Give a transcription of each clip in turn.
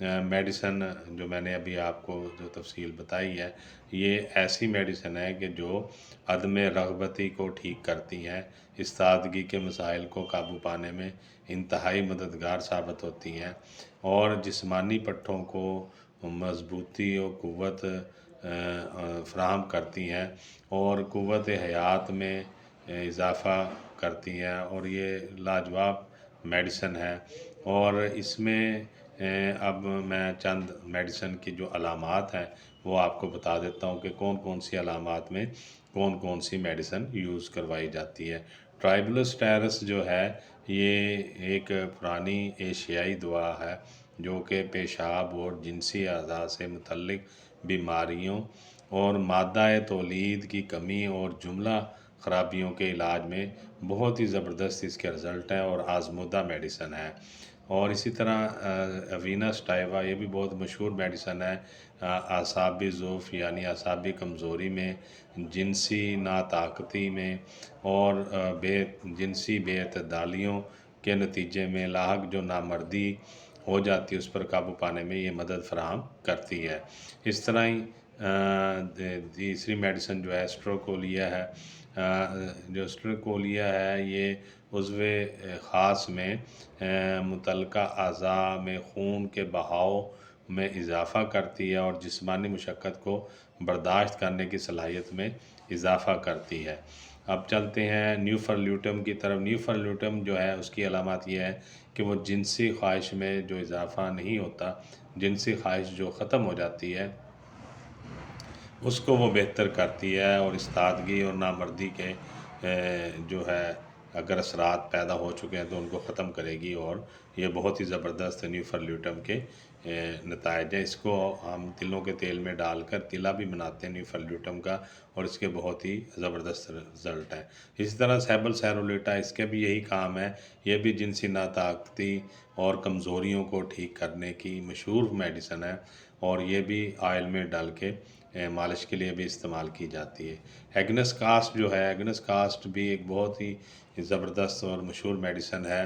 Medicine جو میں نے ابھی آپ کو جو تفصیل بتائی ہے، یہ ایسی میڈیسن ہے کہ جو عدم رغبتی کو ٹھیک کرتی ہیں، استادگی کے مسائل کو قابو پانے میں انتہائی مددگار ثابت ہوتی ہیں، اور جسمانی پٹھوں کو مضبوطی و قوت فراہم کرتی ہیں، اور قوت حیات میں اضافہ کرتی ہیں، اور یہ لاجواب میڈیسن ہے۔ اور اس میں اب میں چند میڈیسن کی جو علامات ہیں وہ آپ کو بتا دیتا ہوں کہ کون کون سی علامات میں کون کون سی میڈیسن یوز کروائی جاتی ہے۔ ٹرائبلوسٹیرس جو ہے یہ ایک پرانی ایشیائی دوا ہے جو کہ پیشاب اور جنسی اعضاء سے متعلق بیماریوں اور مادہ تولید کی کمی اور جملہ خرابیوں کے علاج میں بہت ہی زبردست اس کے رزلٹ ہیں اور آزمودہ میڈیسن ہے۔ اور اسی طرح وینس ٹائوا یہ بھی بہت مشہور میڈیسن ہے، اعصابی ضعف یعنی اعصابی کمزوری میں، جنسی ناطاقتی میں، اور جنسی بے اعتدالیوں کے نتیجے میں لاحق جو نامردی ہو جاتی ہے اس پر قابو پانے میں یہ مدد فراہم کرتی ہے۔ اس طرح ہی تیسری میڈیسن جو ہے اسٹروکولیا ہے۔ جو اسٹروکولیا ہے یہ عضو خاص میں متعلقہ اعضاء میں خون کے بہاؤ میں اضافہ کرتی ہے اور جسمانی مشقت کو برداشت کرنے کی صلاحیت میں اضافہ کرتی ہے۔ اب چلتے ہیں نیوفرلیوٹم کی طرف۔ نیوفرلیوٹم جو ہے اس کی علامات یہ ہے کہ وہ جنسی خواہش میں جو اضافہ نہیں ہوتا، جنسی خواہش جو ختم ہو جاتی ہے اس کو وہ بہتر کرتی ہے، اور استادگی اور نامردی کے جو ہے اگر اثرات پیدا ہو چکے ہیں تو ان کو ختم کرے گی، اور یہ بہت ہی زبردست نیوفرلیوٹم کے نتائج ہیں۔ اس کو ہم تلوں کے تیل میں ڈال کر تلا بھی بناتے ہیں نیوفرلیوٹم کا، اور اس کے بہت ہی زبردست رزلٹ ہیں۔ اسی طرح سیبل سیرولیٹا اس کے بھی یہی کام ہے، یہ بھی جنسی ناطاقتی اور کمزوریوں کو ٹھیک کرنے کی مشہور میڈیسن ہے، اور یہ بھی آئل میں ڈال کے مالش کے لیے بھی استعمال کی جاتی ہے۔ ایگنس کاسٹ جو ہے، ایگنس کاسٹ بھی ایک بہت ہی زبردست اور مشہور میڈیسن ہے۔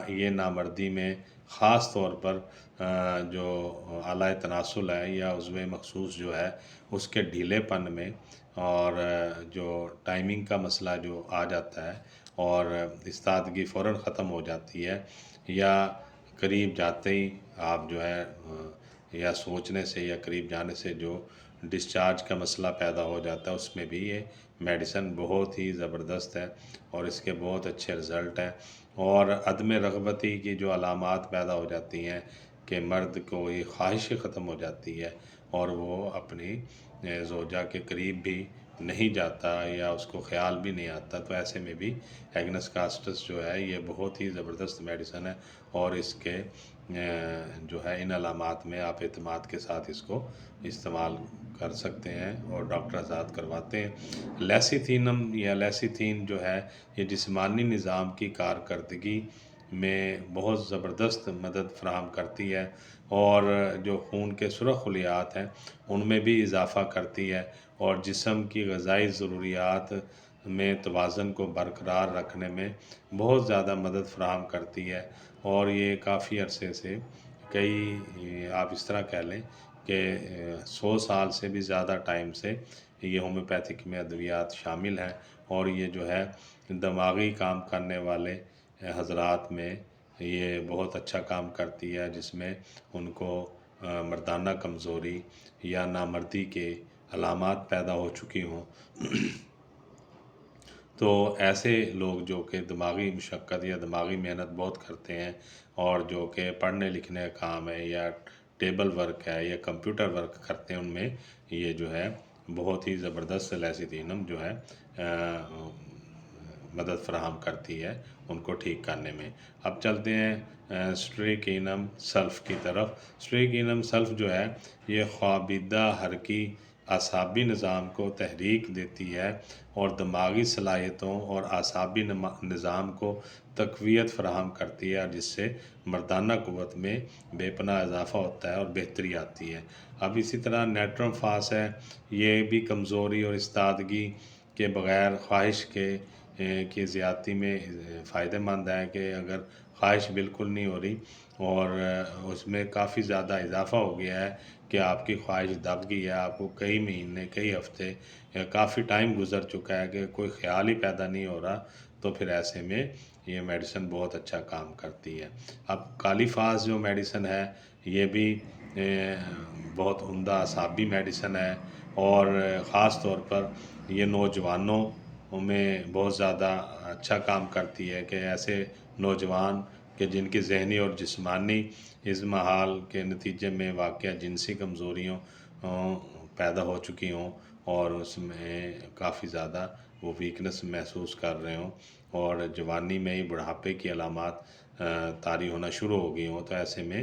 یہ نامردی میں خاص طور پر جو آلۂ تناسل ہے یا عضو مخصوص جو ہے اس کے ڈھیلے پن میں، اور جو ٹائمنگ کا مسئلہ جو آ جاتا ہے اور استادگی فوراً ختم ہو جاتی ہے، یا قریب جاتے ہی آپ جو ہے یا سوچنے سے یا قریب جانے سے جو ڈسچارج کا مسئلہ پیدا ہو جاتا ہے، اس میں بھی یہ میڈیسن بہت ہی زبردست ہے اور اس کے بہت اچھے رزلٹ ہیں۔ اور عدم رغبتی کی جو علامات پیدا ہو جاتی ہیں کہ مرد کو یہ خواہش ختم ہو جاتی ہے اور وہ اپنی زوجہ کے قریب بھی نہیں جاتا یا اس کو خیال بھی نہیں آتا، تو ایسے میں بھی ایگنس کاسٹس جو ہے یہ بہت ہی زبردست میڈیسن ہے، اور اس کے جو ہے ان علامات میں آپ اعتماد کے ساتھ اس کو استعمال کر سکتے ہیں اور ڈاکٹر آزاد کرواتے ہیں۔ لیسیتھینم یا لیسیتھین جو ہے یہ جسمانی نظام کی کارکردگی میں بہت زبردست مدد فراہم کرتی ہے، اور جو خون کے سرخ خلیات ہیں ان میں بھی اضافہ کرتی ہے، اور جسم کی غذائی ضروریات میں توازن کو برقرار رکھنے میں بہت زیادہ مدد فراہم کرتی ہے۔ اور یہ کافی عرصے سے کئی آپ اس طرح کہہ لیں کہ 100 سال سے بھی زیادہ ٹائم سے یہ ہومیوپیتھک میں ادویات شامل ہیں، اور یہ جو ہے دماغی کام کرنے والے حضرات میں یہ بہت اچھا کام کرتی ہے، جس میں ان کو مردانہ کمزوری یا نامردی کے علامات پیدا ہو چکی ہوں تو ایسے لوگ جو کہ دماغی مشقت یا دماغی محنت بہت کرتے ہیں، اور جو کہ پڑھنے لکھنے کا کام ہے یا ٹیبل ورک ہے یا کمپیوٹر ورک کرتے ہیں، ان میں یہ جو ہے بہت ہی زبردست لیسیتھینم جو ہے مدد فراہم کرتی ہے ان کو ٹھیک کرنے میں۔ اب چلتے ہیں اسٹریکینم سلف کی طرف۔ اسٹریکینم سلف جو ہے یہ خوابیدہ حرکی اعصابی نظام کو تحریک دیتی ہے اور دماغی صلاحیتوں اور اعصابی نظام کو تقویت فراہم کرتی ہے، جس سے مردانہ قوت میں بے پناہ اضافہ ہوتا ہے اور بہتری آتی ہے۔ اب اسی طرح نیٹرم فاس ہے، یہ بھی کمزوری اور استادگی کے بغیر خواہش کی زیادتی میں فائدہ مند ہے، کہ اگر خواہش بالکل نہیں ہو رہی اور اس میں کافی زیادہ اضافہ ہو گیا ہے کہ آپ کی خواہش دب گئی ہے، آپ کو کئی مہینے کئی ہفتے یا کافی ٹائم گزر چکا ہے کہ کوئی خیال ہی پیدا نہیں ہو رہا، تو پھر ایسے میں یہ میڈیسن بہت اچھا کام کرتی ہے۔ اب کالی فاس جو میڈیسن ہے یہ بھی بہت عمدہ اعصابی میڈیسن ہے، اور خاص طور پر یہ نوجوانوں میں بہت زیادہ اچھا کام کرتی ہے کہ ایسے نوجوان کہ جن کی ذہنی اور جسمانی اضمحلال کے نتیجے میں واقع جنسی کمزوریوں پیدا ہو چکی ہوں، اور اس میں کافی زیادہ وہ ویکنس محسوس کر رہے ہوں، اور جوانی میں ہی بڑھاپے کی علامات طاری ہونا شروع ہو گئی ہوں، تو ایسے میں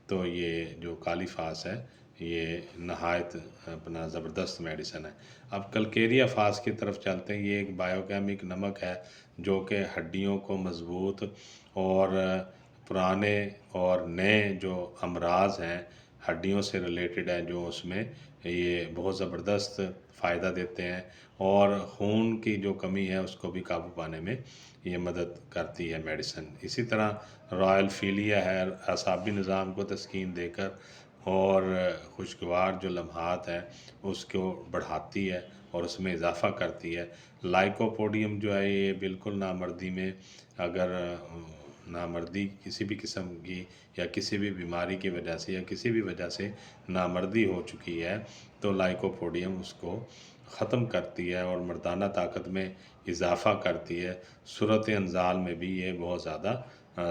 تو یہ جو کالی فاس ہے یہ نہایت اپنا زبردست میڈیسن ہے۔ اب کلکیریا فاس کی طرف چلتے ہیں۔ یہ ایک بائیوکیمک نمک ہے جو کہ ہڈیوں کو مضبوط اور پرانے اور نئے جو امراض ہیں ہڈیوں سے ریلیٹڈ ہیں جو اس میں یہ بہت زبردست فائدہ دیتے ہیں، اور خون کی جو کمی ہے اس کو بھی قابو پانے میں یہ مدد کرتی ہے میڈیسن۔ اسی طرح رائل فیلیا ہے، اعصابی نظام کو تسکین دے کر اور خوشگوار جو لمحات ہیں اس کو بڑھاتی ہے اور اس میں اضافہ کرتی ہے۔ لائکوپوڈیم جو ہے یہ بالکل نامردی میں اگر نامردی کسی بھی قسم کی یا کسی بھی بیماری کی وجہ سے یا کسی بھی وجہ سے نامردی ہو چکی ہے تو لائکوپوڈیم اس کو ختم کرتی ہے اور مردانہ طاقت میں اضافہ کرتی ہے۔ صورت انزال میں بھی یہ بہت زیادہ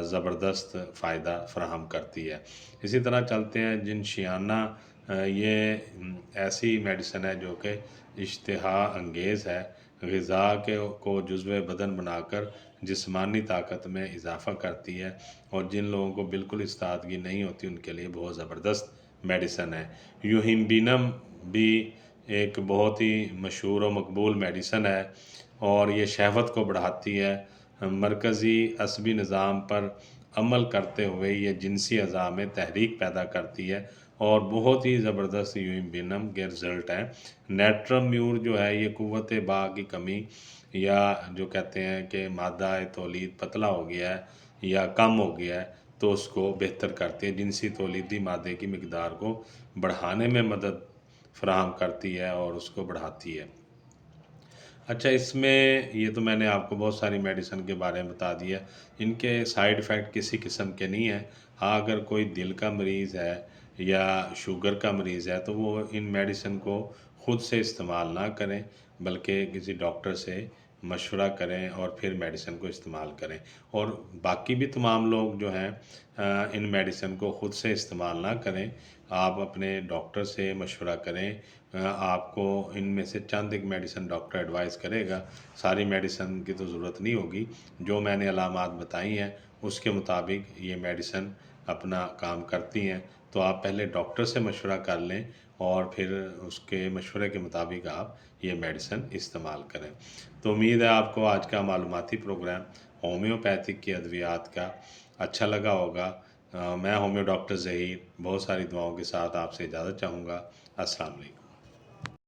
زبردست فائدہ فراہم کرتی ہے۔ اسی طرح چلتے ہیں جنشیانہ، یہ ایسی میڈیسن ہے جو کہ اشتہا انگیز ہے، غذا کو جزو بدن بنا کر جسمانی طاقت میں اضافہ کرتی ہے، اور جن لوگوں کو بالکل استعدادگی نہیں ہوتی ان کے لیے بہت زبردست میڈیسن ہے۔ یوہمبینم بھی ایک بہت ہی مشہور و مقبول میڈیسن ہے، اور یہ شہوت کو بڑھاتی ہے، مرکزی عصبی نظام پر عمل کرتے ہوئے یہ جنسی اعضاء میں تحریک پیدا کرتی ہے، اور بہت ہی زبردست یوہمبینم کے رزلٹ ہیں۔ نیٹرم میور جو ہے یہ قوت باء کی کمی، یا جو کہتے ہیں کہ مادہ تولید پتلا ہو گیا ہے یا کم ہو گیا ہے تو اس کو بہتر کرتی ہے، جنسی تولیدی مادے کی مقدار کو بڑھانے میں مدد فراہم کرتی ہے اور اس کو بڑھاتی ہے۔ اچھا، اس میں یہ تو میں نے آپ کو بہت ساری میڈیسن کے بارے میں بتا دیا، ان کے سائیڈ ایفیکٹ کسی قسم کے نہیں ہیں۔ ہاں، اگر کوئی دل کا مریض ہے یا شوگر کا مریض ہے تو وہ ان میڈیسن کو خود سے استعمال نہ کریں، بلکہ کسی ڈاکٹر سے مشورہ کریں اور پھر میڈیسن کو استعمال کریں، اور باقی بھی تمام لوگ جو ہیں ان میڈیسن کو خود سے استعمال نہ کریں، آپ اپنے ڈاکٹر سے مشورہ کریں۔ آپ کو ان میں سے چند ایک میڈیسن ڈاکٹر ایڈوائز کرے گا، ساری میڈیسن کی تو ضرورت نہیں ہوگی۔ جو میں نے علامات بتائی ہیں اس کے مطابق یہ میڈیسن اپنا کام کرتی ہیں، تو آپ پہلے ڈاکٹر سے مشورہ کر لیں اور پھر اس کے مشورے کے مطابق آپ یہ میڈیسن استعمال کریں۔ تو امید ہے آپ کو آج کا معلوماتی پروگرام ہومیوپیتھک کی ادویات کا اچھا لگا ہوگا۔ میں ہومیو ڈاکٹر ظہیر بہت ساری دعاؤں کے ساتھ آپ سے اجازت چاہوں گا۔ السلام علیکم۔